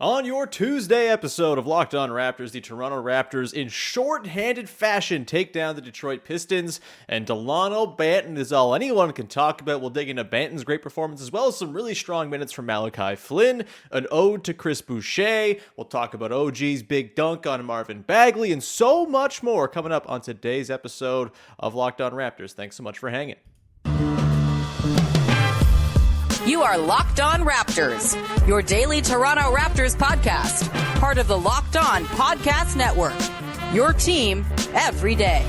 On your Tuesday episode of Locked On Raptors, the Toronto Raptors in short-handed fashion take down the Detroit Pistons, and Dalano Banton is all anyone can talk about. We'll dig into Banton's great performance as well as some really strong minutes from Malachi Flynn, an ode to Chris Boucher. We'll talk about OG's big dunk on Marvin Bagley, and so much more coming up on today's episode of Locked On Raptors. Thanks so much for hanging. You are Locked On Raptors, your daily Toronto Raptors podcast, part of the Locked On Podcast Network, your team every day.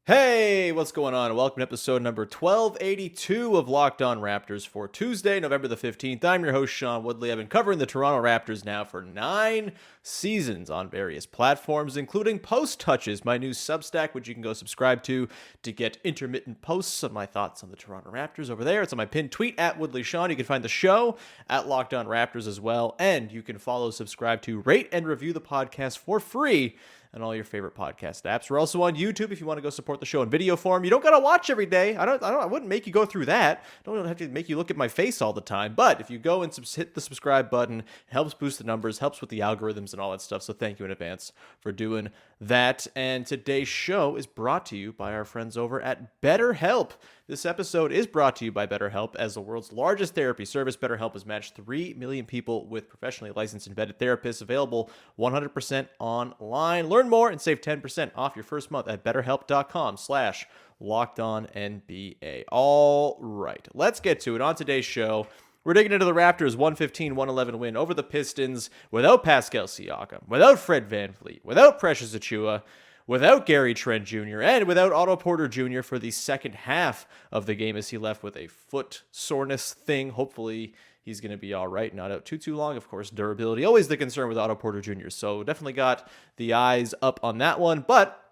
Hey, what's going on? Welcome to episode number 1282 of Locked On Raptors for Tuesday, November the 15th. I'm your host, Sean Woodley. I've been covering the Toronto Raptors now for 9 seasons on various platforms, including Post Touches, my new Substack, which you can go subscribe to get intermittent posts of my thoughts on the Toronto Raptors over there. It's on my pinned tweet at Woodley Sean. You can find the show at Locked On Raptors as well, and you can follow, subscribe to, rate, and review the podcast for free and all your favorite podcast apps. We're also on YouTube if you want to go support the show in video form. You don't got to watch every day. I wouldn't make you go through that. I don't have to make you look at my face all the time. But if you go and hit the subscribe button, it helps boost the numbers, helps with the algorithms and all that stuff. So thank you in advance for doing that. And today's show is brought to you by our friends over at BetterHelp. This episode is brought to you by BetterHelp. As the world's largest therapy service, BetterHelp has matched 3 million people with professionally licensed and vetted therapists, available 100% online. Learn more and save 10% off your first month at betterhelp.com/LockedOnNBA. All right, let's get to it. On today's show, we're digging into the Raptors' 115-111 win over the Pistons without Pascal Siakam, without Fred VanVleet, without Precious Achiuwa, without Gary Trent Jr., and without Otto Porter Jr. for the second half of the game as he left with a foot soreness thing. Hopefully he's going to be all right, not out too long. Of course, durability, always the concern with Otto Porter Jr., so definitely got the eyes up on that one, but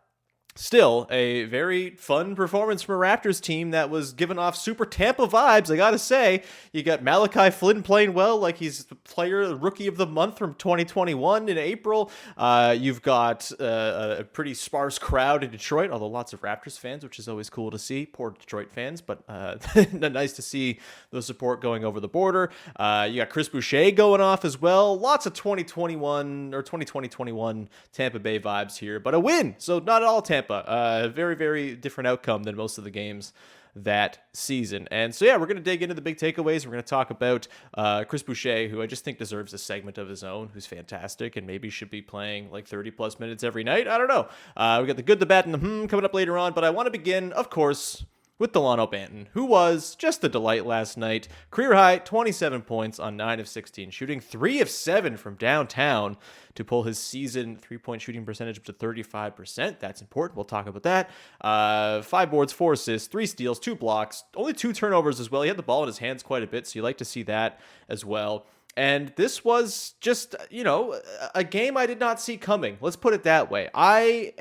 still, a very fun performance from a Raptors team that was giving off super Tampa vibes, I gotta say. You got Malachi Flynn playing well, like he's the rookie of the month from 2021 in April. You've got a pretty sparse crowd in Detroit, although lots of Raptors fans, which is always cool to see. Poor Detroit fans, but nice to see the support going over the border. You got Chris Boucher going off as well. Lots of 2020-21 Tampa Bay vibes here, but a win, so not all Tampa. Very, very different outcome than most of the games that season. And so, yeah, we're going to dig into the big takeaways. We're going to talk about Chris Boucher, who I just think deserves a segment of his own, who's fantastic and maybe should be playing like 30-plus minutes every night. I don't know. We got the good, the bad, and the coming up later on. But I want to begin, of course, with Dalano Banton, who was just a delight last night. Career high, 27 points on 9 of 16, shooting 3 of 7 from downtown to pull his season three-point shooting percentage up to 35%. That's important. We'll talk about that. 5 boards, 4 assists, 3 steals, 2 blocks, only 2 turnovers as well. He had the ball in his hands quite a bit, so you like to see that as well. And this was just, a game I did not see coming. Let's put it that way. I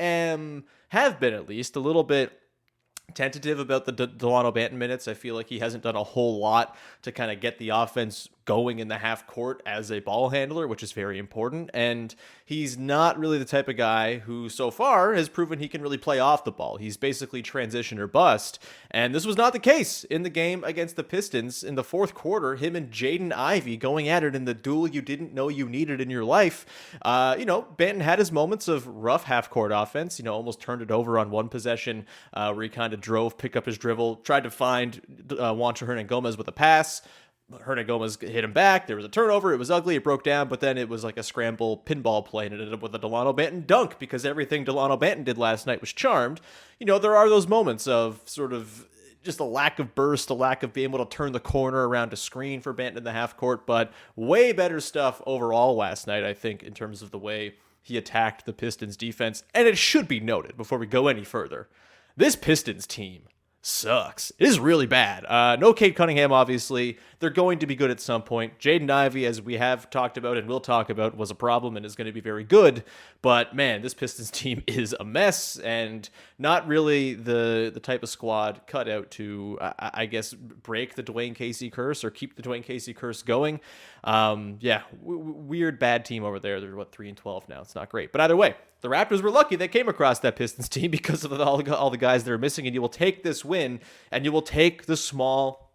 have been at least a little bit tentative about the Dalano Banton minutes. I feel like he hasn't done a whole lot to kind of get the offense going in the half court as a ball handler, which is very important. And he's not really the type of guy who so far has proven he can really play off the ball. He's basically transition or bust. And this was not the case in the game against the Pistons in the fourth quarter. Him and Jaden Ivey going at it in the duel you didn't know you needed in your life. Banton had his moments of rough half court offense, almost turned it over on one possession where he kind of picked up his dribble, tried to find Juancho Hernangomez with a pass. Hernangomez hit him back. There was a turnover. It was ugly. It broke down, but then it was like a scramble pinball play, and it ended up with a Dalano Banton dunk because everything Dalano Banton did last night was charmed. There are those moments of sort of just a lack of burst, a lack of being able to turn the corner around a screen for Banton in the half court, but way better stuff overall last night, I think, in terms of the way he attacked the Pistons defense. And it should be noted before we go any further, this Pistons team sucks. It is really bad. No Cade Cunningham, obviously. They're going to be good at some point. Jaden Ivey, as we have talked about and will talk about, was a problem and is going to be very good. But, man, this Pistons team is a mess and not really the type of squad cut out to, I guess, break the Dwayne Casey curse or keep the Dwayne Casey curse going. Weird, bad team over there. They're, 3-12 now. It's not great. But either way, the Raptors were lucky they came across that Pistons team because of all the guys they're missing, and you will take this win, and you will take the small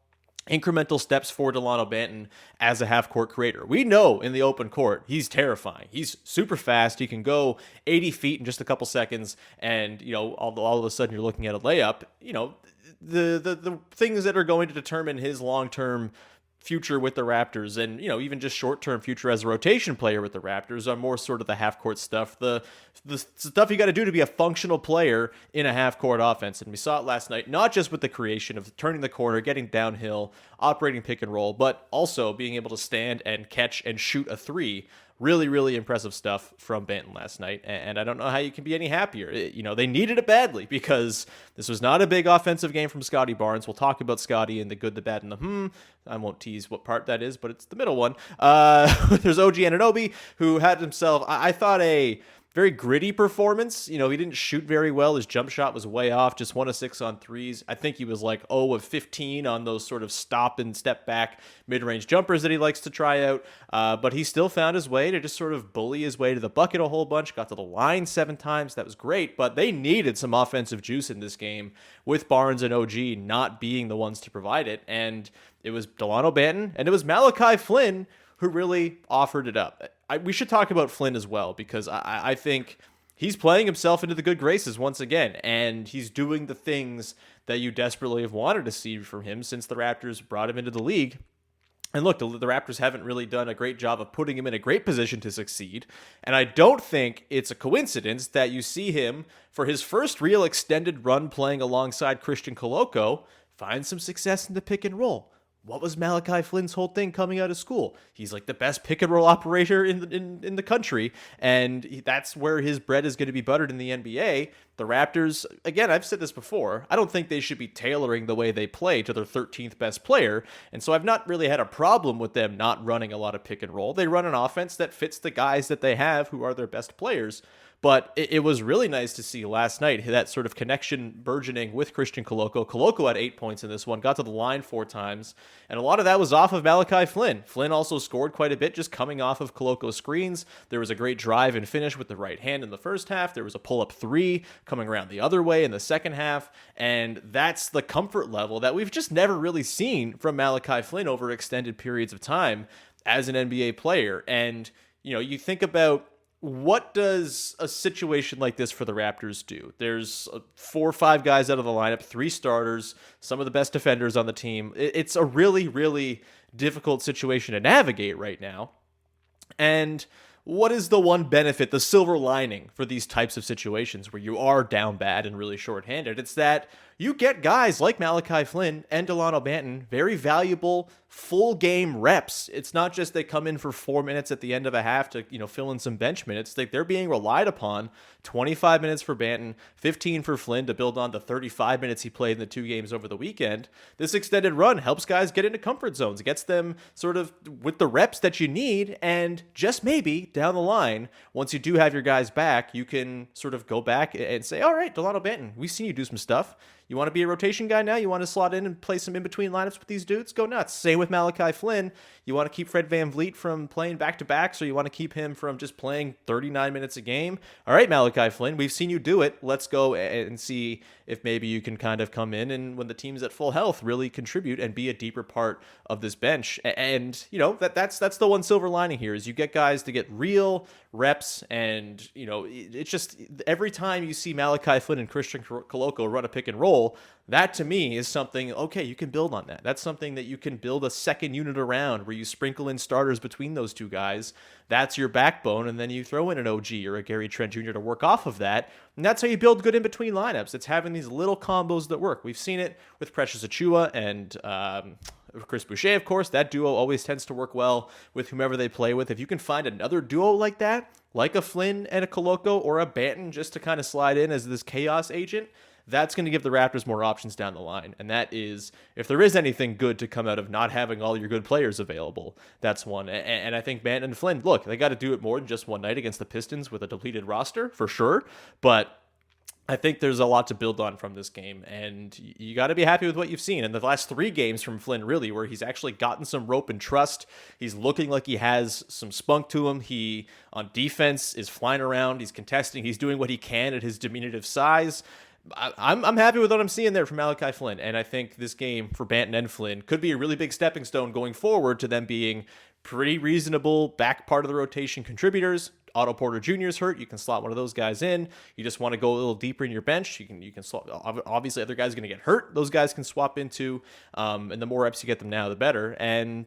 incremental steps for Dalano Banton as a half-court creator. We know in the open court, he's terrifying. He's super fast. He can go 80 feet in just a couple seconds, and, all of a sudden you're looking at a layup. The things that are going to determine his long-term future with the Raptors and, even just short-term future as a rotation player with the Raptors are more sort of the half-court stuff, the stuff you got to do to be a functional player in a half-court offense. And we saw it last night, not just with the creation of turning the corner, getting downhill, operating pick and roll, but also being able to stand and catch and shoot a three. Really, really impressive stuff from Banton last night, and I don't know how you can be any happier. They needed it badly because this was not a big offensive game from Scottie Barnes. We'll talk about Scottie and the good, the bad, and the I won't tease what part that is, but it's the middle one. There's O.G Anunoby, who had himself, I thought, a very gritty performance. He didn't shoot very well. His jump shot was way off, just 1 of 6 on threes. I think he was like 0 of 15 on those sort of stop and step back mid-range jumpers that he likes to try out. But he still found his way to just sort of bully his way to the bucket a whole bunch, got to the line 7 times. That was great, but they needed some offensive juice in this game with Barnes and OG not being the ones to provide it. And it was Dalano Banton and it was Malachi Flynn who really offered it up. We should talk about Flynn as well, because I think he's playing himself into the good graces once again, and he's doing the things that you desperately have wanted to see from him since the Raptors brought him into the league. And look, the Raptors haven't really done a great job of putting him in a great position to succeed, and I don't think it's a coincidence that you see him, for his first real extended run playing alongside Christian Koloko, find some success in the pick and roll. What was Malachi Flynn's whole thing coming out of school? He's like the best pick and roll operator in the country, and that's where his bread is going to be buttered in the NBA. The Raptors, again, I've said this before, I don't think they should be tailoring the way they play to their 13th best player, and so I've not really had a problem with them not running a lot of pick and roll. They run an offense that fits the guys that they have who are their best players. But it was really nice to see last night that sort of connection burgeoning with Christian Koloko. Koloko had 8 points in this one, got to the line 4 times, and a lot of that was off of Malachi Flynn. Flynn also scored quite a bit just coming off of Koloko's screens. There was a great drive and finish with the right hand in the first half. There was a pull-up 3 coming around the other way in the second half, and that's the comfort level that we've just never really seen from Malachi Flynn over extended periods of time as an NBA player. And, you think about, what does a situation like this for the Raptors do? There's 4 or 5 guys out of the lineup, 3 starters, some of the best defenders on the team. It's a really, really difficult situation to navigate right now. And what is the one benefit, the silver lining for these types of situations where you are down bad and really shorthanded? It's that you get guys like Malachi Flynn and Dalano Banton, very valuable full game reps. It's not just they come in for 4 minutes at the end of a half to, fill in some bench minutes. They're being relied upon. 25 minutes for Banton, 15 for Flynn to build on the 35 minutes he played in the 2 games over the weekend. This extended run helps guys get into comfort zones, gets them sort of with the reps that you need, and just maybe down the line, once you do have your guys back, you can sort of go back and say, all right, Dalano Banton, we've seen you do some stuff. You want to be a rotation guy now? You want to slot in and play some in-between lineups with these dudes? Go nuts. Same with Malachi Flynn. You want to keep Fred VanVleet from playing back-to-backs, or you want to keep him from just playing 39 minutes a game? All right, Malachi Flynn, we've seen you do it. Let's go and see if maybe you can kind of come in and, when the team's at full health, really contribute and be a deeper part of this bench. And, that's the one silver lining here, is you get guys to get real reps, and, it's just every time you see Malachi Flynn and Christian Koloko run a pick and roll, that to me is something, okay, you can build on that. That's something that you can build a second unit around, where you sprinkle in starters between those 2 guys. That's your backbone, and then you throw in an OG or a Gary Trent Jr. to work off of that, and that's how you build good in-between lineups. It's having these little combos that work. We've seen it with Precious Achiuwa and Chris Boucher, of course. That duo always tends to work well with whomever they play with. If you can find another duo like that, like a Flynn and a Koloko or a Banton, just to kind of slide in as this chaos agent, that's going to give the Raptors more options down the line. And that is, if there is anything good to come out of not having all your good players available, that's one. And I think Banton and Flynn, look, they got to do it more than just one night against the Pistons with a depleted roster, for sure. But I think there's a lot to build on from this game, and you got to be happy with what you've seen. In the last 3 games from Flynn, really, where he's actually gotten some rope and trust, he's looking like he has some spunk to him. He, on defense, is flying around, he's contesting, he's doing what he can at his diminutive size. I'm happy with what I'm seeing there from Malachi Flynn, and I think this game for Banton and Flynn could be a really big stepping stone going forward to them being pretty reasonable back part of the rotation contributors. Otto Porter Jr. is hurt. You can slot one of those guys in. You just want to go a little deeper in your bench. You can swap. Obviously, other guys are going to get hurt. Those guys can swap into, and the more reps you get them now, the better. And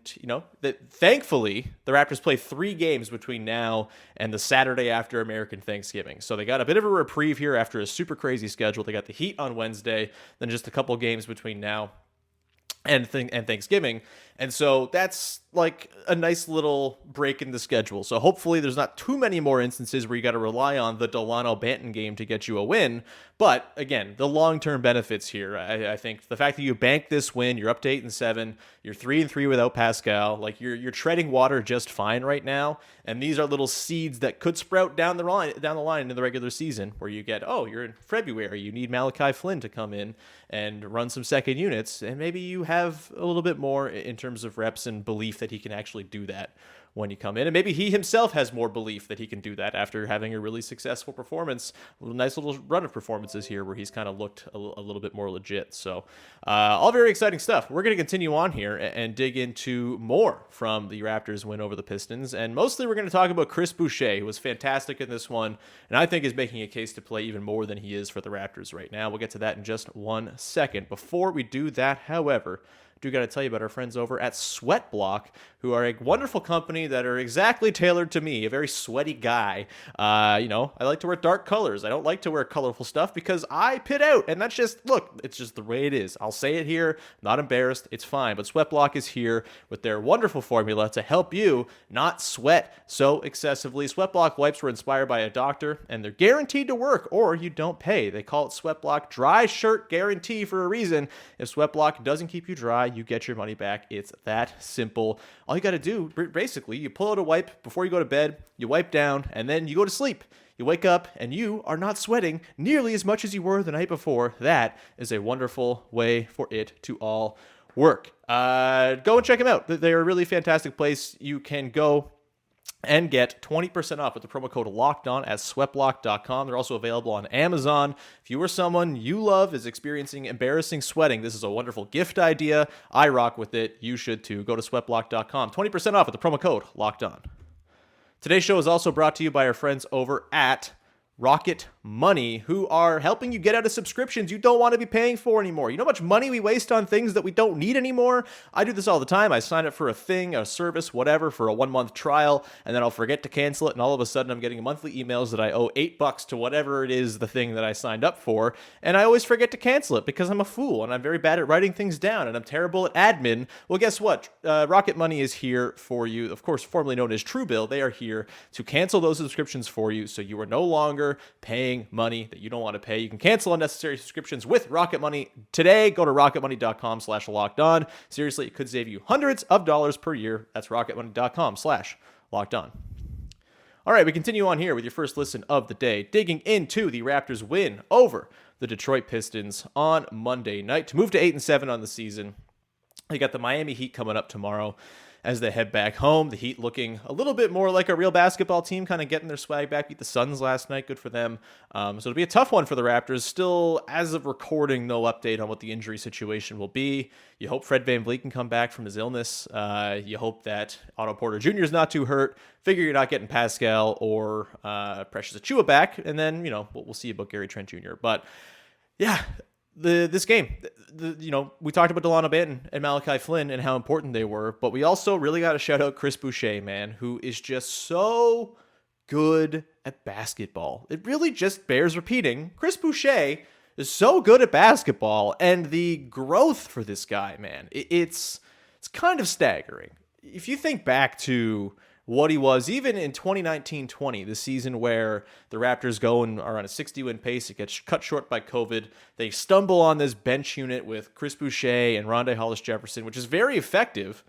thankfully, the Raptors play 3 games between now and the Saturday after American Thanksgiving. So they got a bit of a reprieve here after a super crazy schedule. They got the Heat on Wednesday, then just a couple games between now and Thanksgiving. And so that's like a nice little break in the schedule. So hopefully there's not too many more instances where you got to rely on the Dalano Banton game to get you a win. But again, the long-term benefits here, I think the fact that you bank this win, you're up to 8-7, you're 3-3 without Pascal, like you're treading water just fine right now. And these are little seeds that could sprout down the line in the regular season, where you get, you're in February, you need Malachi Flynn to come in and run some second units, and maybe you have a little bit more in terms of reps and belief that he can actually do that when you come in. And maybe he himself has more belief that he can do that after having a really successful performance, a nice little run of performances here where he's kind of looked a little bit more legit. So all very exciting stuff. We're going to continue on here and dig into more from the Raptors win over the Pistons. And mostly we're going to talk about Chris Boucher, who was fantastic in this one, and I think is making a case to play even more than he is for the Raptors right now. We'll get to that in just 1 second. Before we do that, however, do got to tell you about our friends over at Sweatblock, who are a wonderful company that are exactly tailored to me, a very sweaty guy. I like to wear dark colors. I don't like to wear colorful stuff because I pit out, and that's just, look, it's just the way it is. I'll say it here, not embarrassed, it's fine. But Sweatblock is here with their wonderful formula to help you not sweat so excessively. Sweatblock wipes were inspired by a doctor, and they're guaranteed to work, or you don't pay. They call it Sweatblock Dry Shirt Guarantee for a reason. If Sweatblock doesn't keep you dry, you get your money back. It's that simple. All you got to do, basically, you pull out a wipe before you go to bed, you wipe down, and then you go to sleep. You wake up, and you are not sweating nearly as much as you were the night before. That is a wonderful way for it to all work. Go and check them out. They're a really fantastic place. You can go and get 20% off with the promo code LOCKEDON at sweatblock.com. They're also available on Amazon. If you or someone you love is experiencing embarrassing sweating, this is a wonderful gift idea. I rock with it. You should too. Go to sweatblock.com. 20% off with the promo code LOCKEDON. Today's show is also brought to you by our friends over at Rocket Money, who are helping you get out of subscriptions you don't want to be paying for anymore. You know how much money we waste on things that we don't need anymore? I do this all the time. I sign up for a thing, a service, whatever, for a 1-month trial, and then I'll forget to cancel it, and all of a sudden I'm getting monthly emails that I owe $8 to whatever it is, the thing that I signed up for, and I always forget to cancel it because I'm a fool, and I'm very bad at writing things down, and I'm terrible at admin. Well, guess what? Rocket Money is here for you. Of course, formerly known as Truebill. They are here to cancel those subscriptions for you, so you are no longer paying money that you don't want to pay. You can cancel unnecessary subscriptions with Rocket Money today. Go to rocketmoney.com/lockedon. Seriously, it could save you hundreds of dollars per year. That's rocketmoney.com/lockedon. All right, we continue on here with your first listen of the day, digging into the Raptors win over the Detroit Pistons on Monday night to move to 8-7 on the season. You got the Miami Heat coming up tomorrow as they head back home. The Heat looking a little bit more like a real basketball team, kind of getting their swag back. Beat the Suns last night. Good for them. So it'll be a tough one for the Raptors. Still, as of recording, no update on what the injury situation will be. You hope Fred VanVleet can come back from his illness. You hope that Otto Porter Jr. is not too hurt. Figure you're not getting Pascal or Precious Achiuwa back. And then, we'll see about Gary Trent Jr. But, yeah, this game, we talked about Dalano Banton and Malachi Flynn and how important they were, but we also really got to shout out Chris Boucher, man, who is just so good at basketball. It really just bears repeating. Chris Boucher is so good at basketball, and the growth for this guy, man, it's kind of staggering. If you think back to what he was even in 2019-20, the season where the Raptors go and are on a 60-win pace. It gets cut short by COVID. They stumble on this bench unit with Chris Boucher and Rondae Hollis-Jefferson, which is very effective.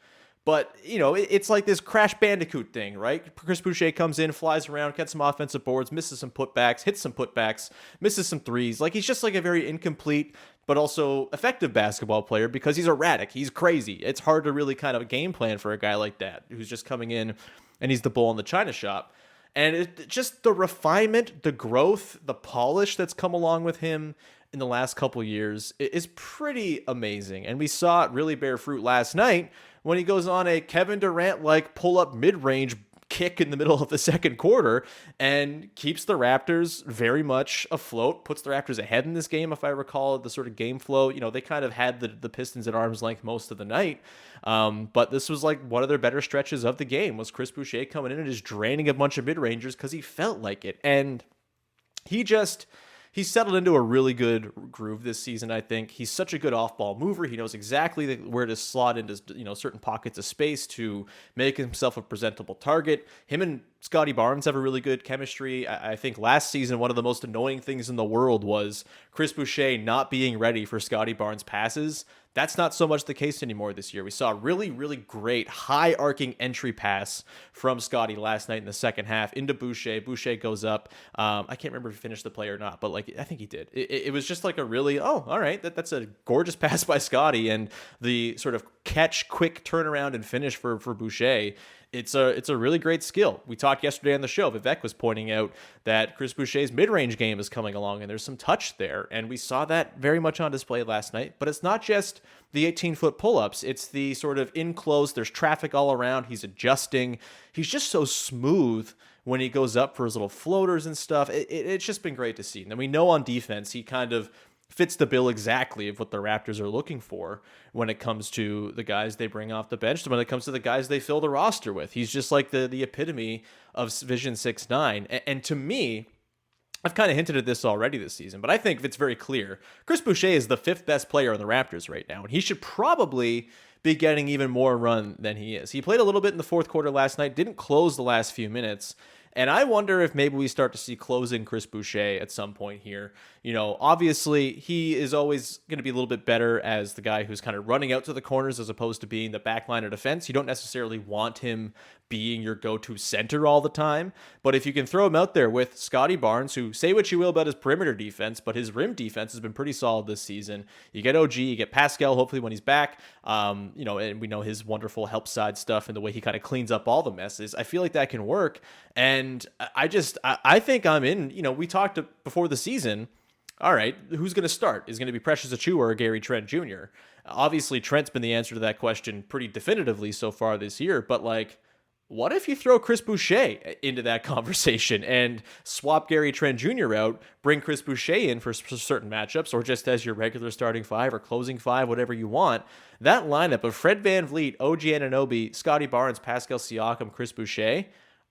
But, it's like this Crash Bandicoot thing, right? Chris Boucher comes in, flies around, gets some offensive boards, misses some putbacks, hits some putbacks, misses some threes. Like, he's just like a very incomplete but also effective basketball player because he's erratic. He's crazy. It's hard to really kind of game plan for a guy like that who's just coming in and he's the bull in the china shop. And just the refinement, the growth, the polish that's come along with him, in the last couple years is pretty amazing. And we saw it really bear fruit last night when he goes on a Kevin Durant-like pull-up mid-range kick in the middle of the second quarter and keeps the Raptors very much afloat, puts the Raptors ahead in this game, if I recall the sort of game flow. They kind of had the Pistons at arm's length most of the night. But this was like one of their better stretches of the game, was Chris Boucher coming in and just draining a bunch of mid-rangers because he felt like it. And he settled into a really good groove this season, I think. He's such a good off-ball mover. He knows exactly where to slot into, certain pockets of space to make himself a presentable target. Him and Scottie Barnes have a really good chemistry. I think last season, one of the most annoying things in the world was Chris Boucher not being ready for Scottie Barnes' passes. That's not so much the case anymore this year. We saw a really, really great high-arcing entry pass from Scottie last night in the second half into Boucher. Boucher goes up. I can't remember if he finished the play or not, but I think he did. It was just like a really, all right, that's a gorgeous pass by Scottie, and the sort of catch, quick turnaround and finish for Boucher. It's a really great skill. We talked yesterday on the show. Vivek was pointing out that Chris Boucher's mid-range game is coming along, and there's some touch there. And we saw that very much on display last night. But it's not just the 18-foot pull-ups. It's the sort of in-close. There's traffic all around. He's adjusting. He's just so smooth when he goes up for his little floaters and stuff. It's just been great to see. And then we know on defense, he kind of fits the bill exactly of what the Raptors are looking for when it comes to the guys they bring off the bench, and when it comes to the guys they fill the roster with. He's just like the epitome of Vision 6'9". And to me, I've kind of hinted at this already this season, but I think it's very clear. Chris Boucher is the fifth best player on the Raptors right now, and he should probably be getting even more run than he is. He played a little bit in the fourth quarter last night, didn't close the last few minutes, and I wonder if maybe we start to see closing Chris Boucher at some point here. Obviously, he is always going to be a little bit better as the guy who's kind of running out to the corners as opposed to being the back line of defense. You don't necessarily want him being your go-to center all the time. But if you can throw him out there with Scottie Barnes, who, say what you will about his perimeter defense, but his rim defense has been pretty solid this season. You get OG, you get Pascal, hopefully when he's back. And we know his wonderful help side stuff and the way he kind of cleans up all the messes. I feel like that can work. And I think I'm in. We talked before the season. All right, who's going to start? Is going to be Precious Achiuwa or Gary Trent Jr.? Obviously, Trent's been the answer to that question pretty definitively so far this year. But what if you throw Chris Boucher into that conversation and swap Gary Trent Jr. out, bring Chris Boucher in for certain matchups, or just as your regular starting five or closing five, whatever you want? That lineup of Fred VanVleet, O.G Anunoby, Scottie Barnes, Pascal Siakam, Chris Boucher,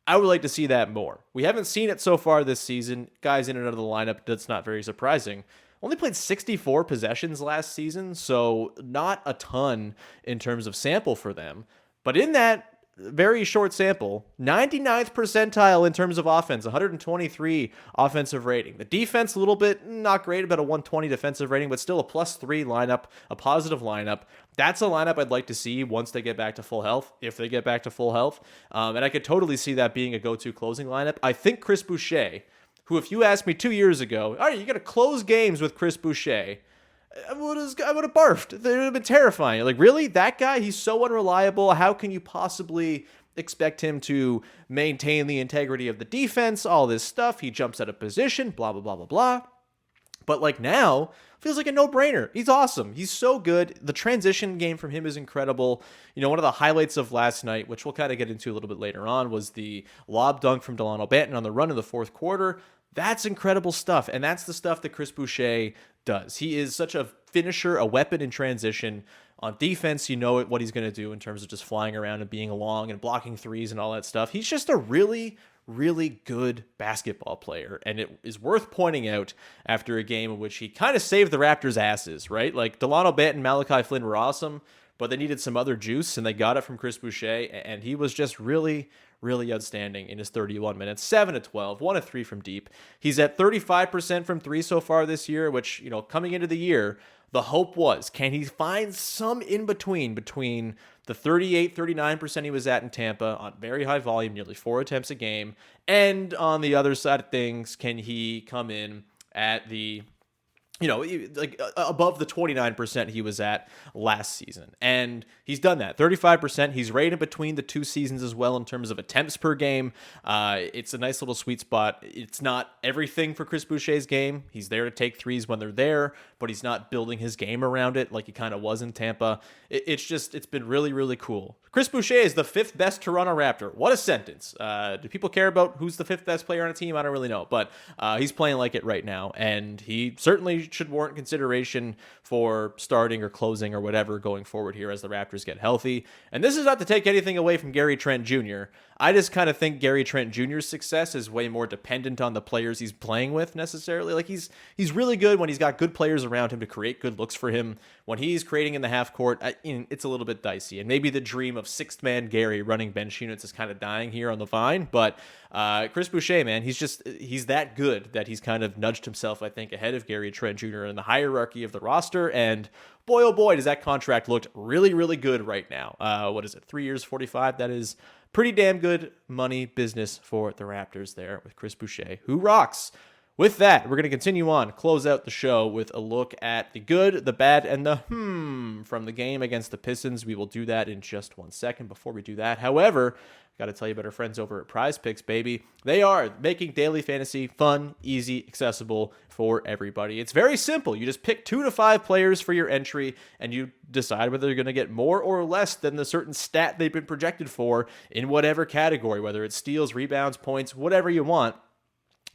I would like to see that more. We haven't seen it so far this season. Guys in and out of the lineup, that's not very surprising. Only played 64 possessions last season, so not a ton in terms of sample for them. But in that very short sample, 99th percentile in terms of offense, 123 offensive rating. The defense, a little bit not great, about a 120 defensive rating, but still a +3 lineup, a positive lineup. That's a lineup I'd like to see once they get back to full health, if they get back to full health. And I could totally see that being a go-to closing lineup. I think Chris Boucher, who if you asked me 2 years ago, all right, you got to close games with Chris Boucher, I would have barfed. It would have been terrifying. Really? That guy? He's so unreliable. How can you possibly expect him to maintain the integrity of the defense? All this stuff. He jumps out of position, blah, blah, blah, blah, blah. But now, feels like a no-brainer. He's awesome. He's so good. The transition game from him is incredible. One of the highlights of last night, which we'll kind of get into a little bit later on, was the lob dunk from Dalano Banton on the run in the fourth quarter. That's incredible stuff, and that's the stuff that Chris Boucher does. He is such a finisher, a weapon in transition. On defense, you know what he's going to do in terms of just flying around and being along and blocking threes and all that stuff. He's just a really, really good basketball player, and it is worth pointing out after a game in which he kind of saved the Raptors' asses, right? Dalano Banton and Malachi Flynn were awesome, but they needed some other juice, and they got it from Chris Boucher, and he was just really, really outstanding in his 31 minutes. 7 of 12, 1 of 3 from deep. He's at 35% from 3 so far this year, which, coming into the year, the hope was, can he find some in between the 38, 39% he was at in Tampa on very high volume, nearly 4 attempts a game, and on the other side of things, can he come in at the like above the 29% he was at last season. And he's done that. 35%. He's right in between the two seasons as well in terms of attempts per game. It's a nice little sweet spot. It's not everything for Chris Boucher's game. He's there to take threes when they're there, but he's not building his game around it like he kind of was in Tampa. It's been really, really cool. Chris Boucher is the 5th best Toronto Raptor. What a sentence. Do people care about who's the 5th best player on a team? I don't really know, but he's playing like it right now, and he certainly should warrant consideration for starting or closing or whatever going forward here as the Raptors get healthy. And this is not to take anything away from Gary Trent Jr. I just kind of think Gary Trent Jr.'s success is way more dependent on the players he's playing with necessarily. Like he's really good when he's got good players around him to create good looks for him. When he's creating in the half court, it's a little bit dicey. And maybe the dream of sixth man Gary running bench units is kind of dying here on the vine. But Chris Boucher, man, he's that good that he's kind of nudged himself, I think, ahead of Gary Trent Jr. in the hierarchy of the roster. And boy, oh boy, does that contract look really, really good right now. What is it? 3 years, 45. That is pretty damn good money business for the Raptors there with Chris Boucher, who rocks. With that, we're going to continue on, close out the show with a look at the good, the bad, and the from the game against the Pistons. We will do that in just 1 second. Before we do that, however, got to tell you about our friends over at PrizePicks, baby. They are making daily fantasy fun, easy, accessible for everybody. It's very simple. You just pick 2 to 5 players for your entry, and you decide whether you're going to get more or less than the certain stat they've been projected for in whatever category, whether it's steals, rebounds, points, whatever you want.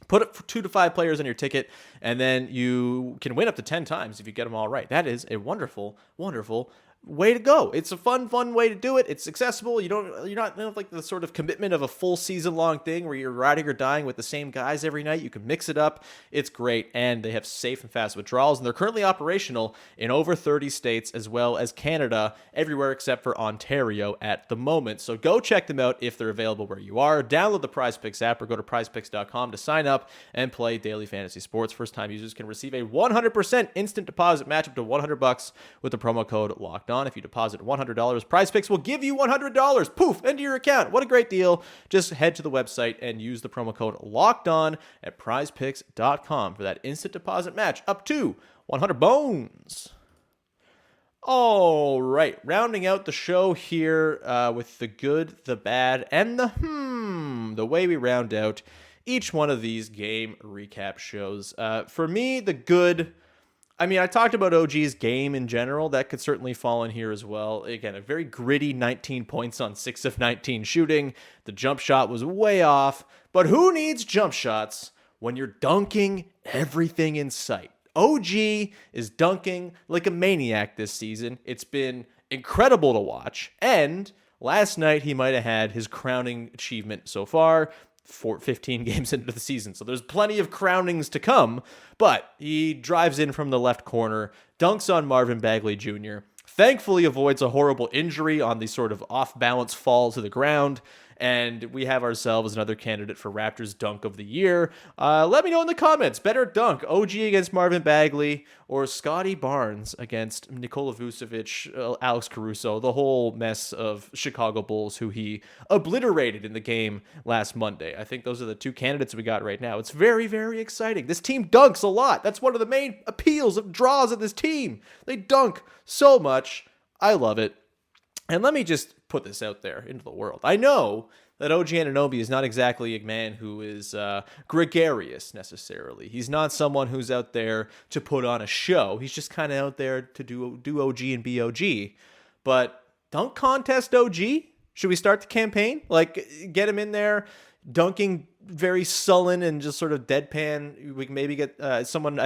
Put up 2 to 5 players on your ticket, and then you can win up to 10 times if you get them all right. That is a wonderful, wonderful way to go. It's a fun way to do it. It's accessible. You're not like the sort of commitment of a full season long thing where you're riding or dying with the same guys every night. You can mix it up. It's great. And they have safe and fast withdrawals, and they're currently operational in over 30 states as well as Canada, everywhere except for Ontario at the moment. So go check them out if they're available where you are. Download the PrizePicks app or go to prizepicks.com to sign up and play daily fantasy sports. First time users can receive a 100% instant deposit match up to $100 with the promo code LOCKEDON. If you deposit $100, PrizePicks will give you $100. Poof, into your account. What a great deal. Just head to the website and use the promo code LOCKEDON at prizepicks.com for that instant deposit match up to 100 bones. All right, rounding out the show here with the good, the bad, and the way we round out each one of these game recap shows. For me, the good, I talked about OG's game in general. That could certainly fall in here as well. Again, a very gritty 19 points on 6 of 19 shooting. The jump shot was way off, but who needs jump shots when you're dunking everything in sight? OG is dunking like a maniac this season. It's been incredible to watch. And last night, he might have had his crowning achievement so far. 15 games into the season. So there's plenty of crownings to come, but he drives in from the left corner, dunks on Marvin Bagley Jr., thankfully avoids a horrible injury on the sort of off-balance fall to the ground, and we have ourselves another candidate for Raptors Dunk of the Year. Let me know in the comments. Better dunk, OG against Marvin Bagley or Scottie Barnes against Nikola Vucevic, Alex Caruso, the whole mess of Chicago Bulls who he obliterated in the game last Monday. I think those are the 2 candidates we got right now. It's very, very exciting. This team dunks a lot. That's one of the main appeals of draws of this team. They dunk so much. I love it. And let me just put this out there into the world. I know that O.G Anunoby is not exactly a man who is gregarious necessarily. He's not someone who's out there to put on a show. He's just kind of out there to do OG and be OG. But dunk contest OG? Should we start the campaign? Like, get him in there dunking very sullen and just sort of deadpan. We can maybe get someone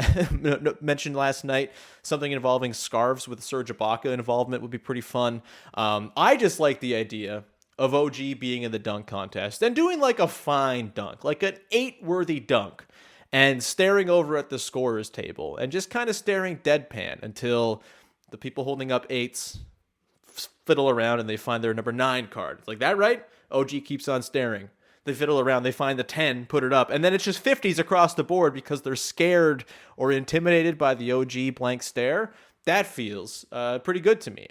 mentioned last night, something involving scarves with Serge Ibaka involvement would be pretty fun. I just like the idea of OG being in the dunk contest and doing like a fine dunk, like an 8-worthy dunk, and staring over at the scorer's table and just kind of staring deadpan until the people holding up 8s fiddle around and they find their number 9 card. It's like that, right? OG keeps on staring. They fiddle around, they find the 10, put it up, and then it's just 50s across the board because they're scared or intimidated by the OG blank stare. That feels pretty good to me.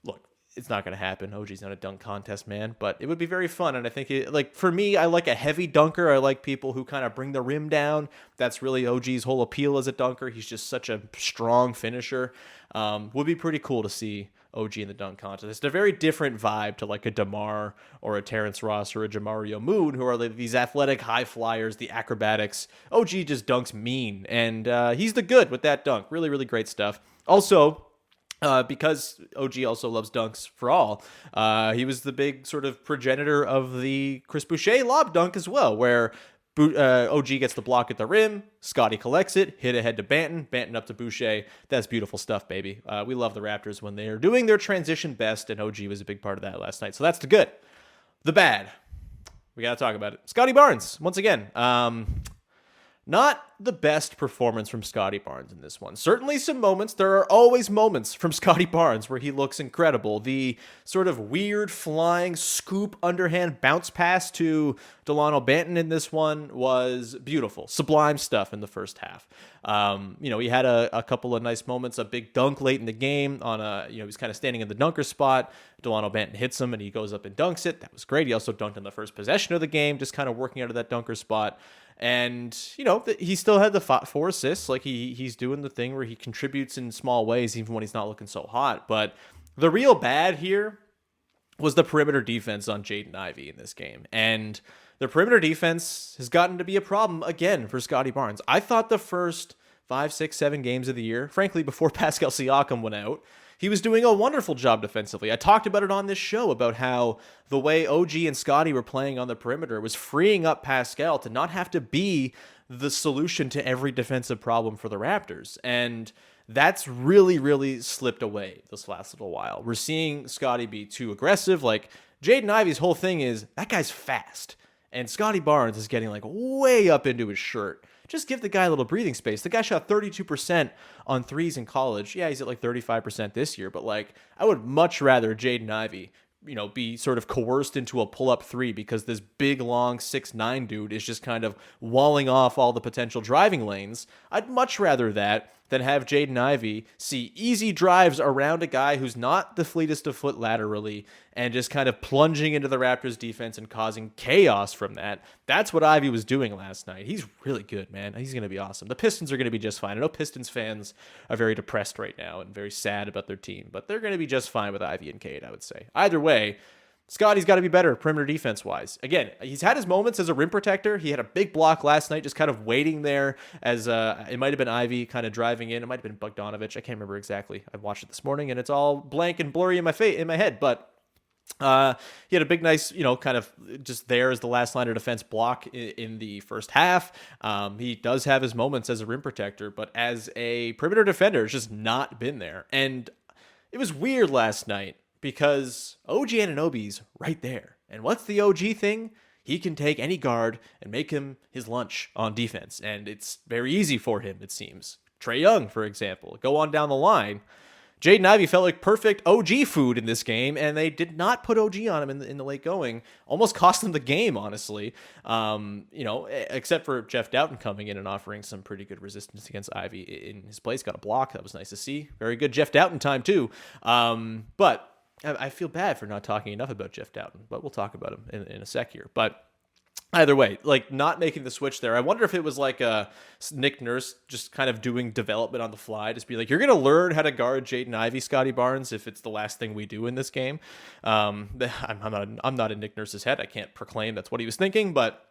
Look, it's not going to happen. OG's not a dunk contest, man, but it would be very fun. And I think like for me, I like a heavy dunker. I like people who kind of bring the rim down. That's really OG's whole appeal as a dunker. He's just such a strong finisher. Would be pretty cool to see OG in the dunk contest. It's a very different vibe to like a DeMar or a Terrence Ross or a Jamario Moon, who are like these athletic high flyers, the acrobatics. OG just dunks mean, and he's the good with that dunk. Really, really great stuff. Also, because OG also loves dunks for all, he was the big sort of progenitor of the Chris Boucher lob dunk as well, where OG gets the block at the rim, Scottie collects it, hit ahead to Banton, Banton up to Boucher. That's beautiful stuff, baby. We love the Raptors when they're doing their transition best, and OG was a big part of that last night. So that's the good. The bad, we got to talk about it. Scottie Barnes, once again. Not the best performance from Scottie Barnes in this one. Certainly some moments. There are always moments from Scottie Barnes where he looks incredible. The sort of weird flying scoop underhand bounce pass to Dalano Banton in this one was beautiful. Sublime stuff in the first half. He had a couple of nice moments, a big dunk late in the game on he's kind of standing in the dunker spot. Delano Banton hits him and he goes up and dunks it. That was great. He also dunked in the first possession of the game, just kind of working out of that dunker spot. And, he still had the 4 assists. Like he's doing the thing where he contributes in small ways, even when he's not looking so hot. But the real bad here was the perimeter defense on Jaden Ivey in this game. And the perimeter defense has gotten to be a problem again for Scottie Barnes. I thought the first 5, 6, 7 games of the year, frankly, before Pascal Siakam went out, he was doing a wonderful job defensively. I talked about it on this show about how the way OG and Scottie were playing on the perimeter was freeing up Pascal to not have to be the solution to every defensive problem for the Raptors. And that's really, really slipped away this last little while. We're seeing Scottie be too aggressive. Like Jaden Ivey's whole thing is that guy's fast. And Scottie Barnes is getting like way up into his shirt. Just give the guy a little breathing space. The guy shot 32% on threes in college. Yeah, he's at like 35% this year, but like I would much rather Jaden Ivey, be sort of coerced into a pull-up 3 because this big, long 6'9" dude is just kind of walling off all the potential driving lanes. I'd much rather that than have Jaden Ivey see easy drives around a guy who's not the fleetest of foot laterally and just kind of plunging into the Raptors defense and causing chaos from that. That's what Ivey was doing last night. He's really good, man. He's going to be awesome. The Pistons are going to be just fine. I know Pistons fans are very depressed right now and very sad about their team, but they're going to be just fine with Ivey and Cade, I would say. Either way, Scottie's got to be better perimeter defense-wise. Again, he's had his moments as a rim protector. He had a big block last night, just kind of waiting there as it might have been Ivey kind of driving in. It might have been Bogdanovich. I can't remember exactly. I watched it this morning, and it's all blank and blurry in my head. But he had a big, nice, kind of just there as the last line of defense block in the first half. He does have his moments as a rim protector, but as a perimeter defender, it's just not been there. And it was weird last night, because O.G Anunoby's right there. And what's the OG thing? He can take any guard and make him his lunch on defense. And it's very easy for him, it seems. Trae Young, for example. Go on down the line. Jaden Ivey felt like perfect OG food in this game, and they did not put OG on him in the late going. Almost cost them the game, honestly. Except for Jeff Doughton coming in and offering some pretty good resistance against Ivey in his place. Got a block. That was nice to see. Very good Jeff Doughton time, too. But I feel bad for not talking enough about Jeff Doughton, but we'll talk about him in a sec here. But either way, like not making the switch there. I wonder if it was like Nick Nurse just kind of doing development on the fly. Just be like, you're going to learn how to guard Jaden Ivey, Scottie Barnes, if it's the last thing we do in this game. I'm not in Nick Nurse's head. I can't proclaim that's what he was thinking, but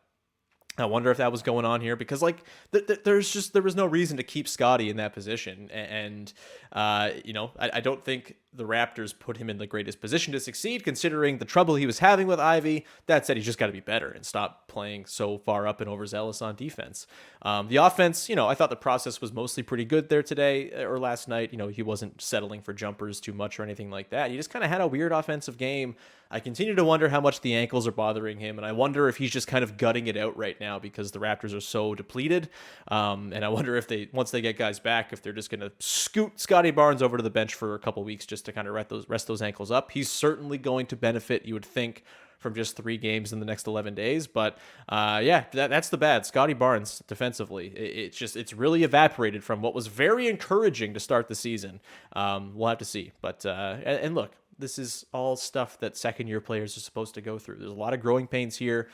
I wonder if that was going on here because like there was no reason to keep Scottie in that position. And I don't think the Raptors put him in the greatest position to succeed considering the trouble he was having with Ivey. That said, he's just got to be better and stop playing so far up and overzealous on defense. The offense, I thought the process was mostly pretty good there today or last night. He wasn't settling for jumpers too much or anything like that. He just kind of had a weird offensive game. I continue to wonder how much the ankles are bothering him, and I wonder if he's just kind of gutting it out right now because the Raptors are so depleted. And I wonder if once they get guys back, if they're just going to scoot Scottie Barnes over to the bench for a couple weeks just to kind of rest those ankles up. He's certainly going to benefit, you would think, from just 3 games in the next 11 days. But that's the bad. Scottie Barnes defensively, it's really evaporated from what was very encouraging to start the season. We'll have to see. But and look, this is all stuff that second-year players are supposed to go through. There's a lot of growing pains here.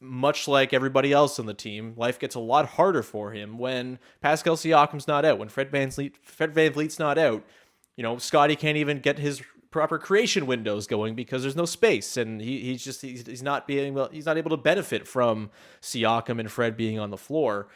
Much like everybody else on the team, life gets a lot harder for him when Pascal Siakam's not out, when Fred VanVleet's not out. Scottie can't even get his proper creation windows going because there's no space, and he's not able to benefit from Siakam and Fred being on the floor.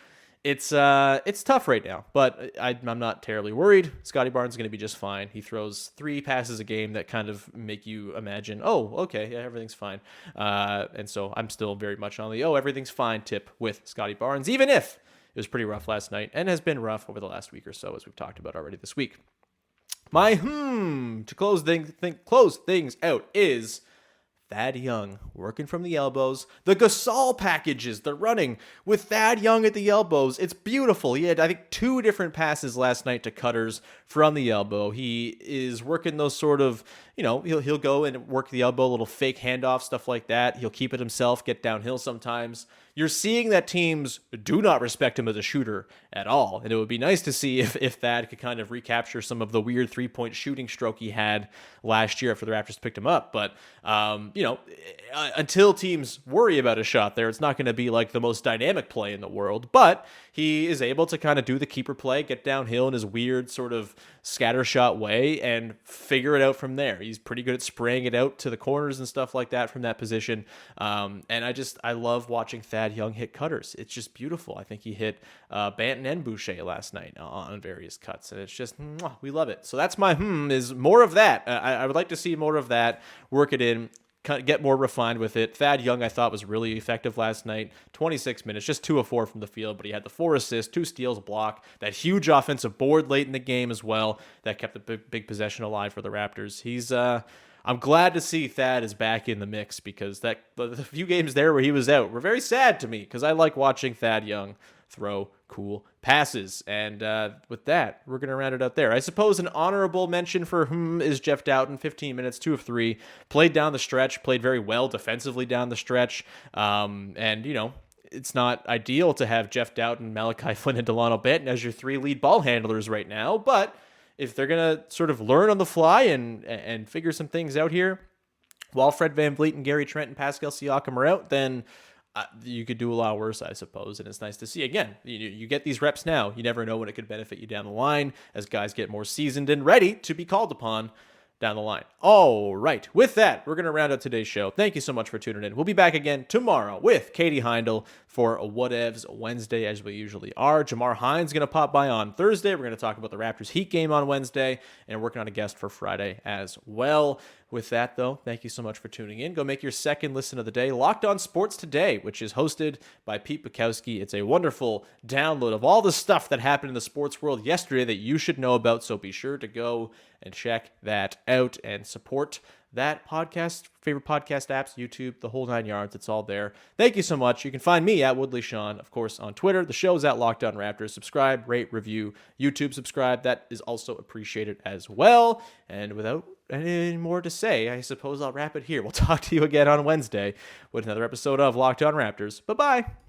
It's tough right now, but I'm not terribly worried. Scottie Barnes is going to be just fine. He throws 3 passes a game that kind of make you imagine, oh, okay, yeah, everything's fine. And so I'm still very much on the everything's fine tip with Scottie Barnes, even if it was pretty rough last night and has been rough over the last week or so, as we've talked about already this week. My to close things out is Thad Young working from the elbows. The Gasol packages, the running with Thad Young at the elbows. It's beautiful. He had, I think, 2 different passes last night to cutters from the elbow. He is working those sort of, he'll go and work the elbow, little fake handoff, stuff like that. He'll keep it himself, get downhill sometimes. You're seeing that teams do not respect him as a shooter at all. And it would be nice to see if Thad could kind of recapture some of the weird 3-point shooting stroke he had last year after the Raptors picked him up. But, until teams worry about a shot there, it's not going to be like the most dynamic play in the world. But he is able to kind of do the keeper play, get downhill in his weird sort of scattershot way and figure it out from there. He's pretty good at spraying it out to the corners and stuff like that from that position. And I love watching Thad Young hit cutters. It's just beautiful. I think he hit Banton and Boucher last night on various cuts, and it's just, we love it. So that's my is more of that. I would like to see more of that, work it in, get more refined with it. Thad Young, I thought, was really effective last night. 26 minutes, just 2 of 4 from the field, but he had the 4 assists, 2 steals, a block, that huge offensive board late in the game as well that kept the big possession alive for the Raptors. I'm glad to see Thad is back in the mix, because the few games there where he was out were very sad to me, because I like watching Thad Young throw cool passes. And with that, we're going to round it out there. I suppose an honorable mention for is Jeff Doughton. 15 minutes, 2 of 3. Played down the stretch, played very well defensively down the stretch. It's not ideal to have Jeff Doughton, Malachi Flynn, and Dalano Banton as your 3 lead ball handlers right now, but if they're going to sort of learn on the fly and figure some things out here while Fred VanVleet and Gary Trent and Pascal Siakam are out, then you could do a lot worse, I suppose. And it's nice to see. Again, you get these reps now. You never know when it could benefit you down the line as guys get more seasoned and ready to be called upon down the line. All right. With that, we're going to round out today's show. Thank you so much for tuning in. We'll be back again tomorrow with Katie Heindel for a Whatevs Wednesday, as we usually are. Jamar Hines going to pop by on Thursday. We're going to talk about the Raptors Heat game on Wednesday, and working on a guest for Friday as well. With that, though, thank you so much for tuning in. Go make your second listen of the day Locked On Sports Today, which is hosted by Pete Bukowski. It's a wonderful download of all the stuff that happened in the sports world yesterday that you should know about, so be sure to go and check that out and support that podcast, favorite podcast apps, YouTube, the whole 9 yards. It's all there. Thank you so much. You can find me at Woodley Sean, of course, on Twitter. The show's at Locked On Raptors. Subscribe, rate, review, YouTube subscribe. That is also appreciated as well. And without any more to say, I suppose I'll wrap it here. We'll talk to you again on Wednesday with another episode of Locked On Raptors. Bye-bye.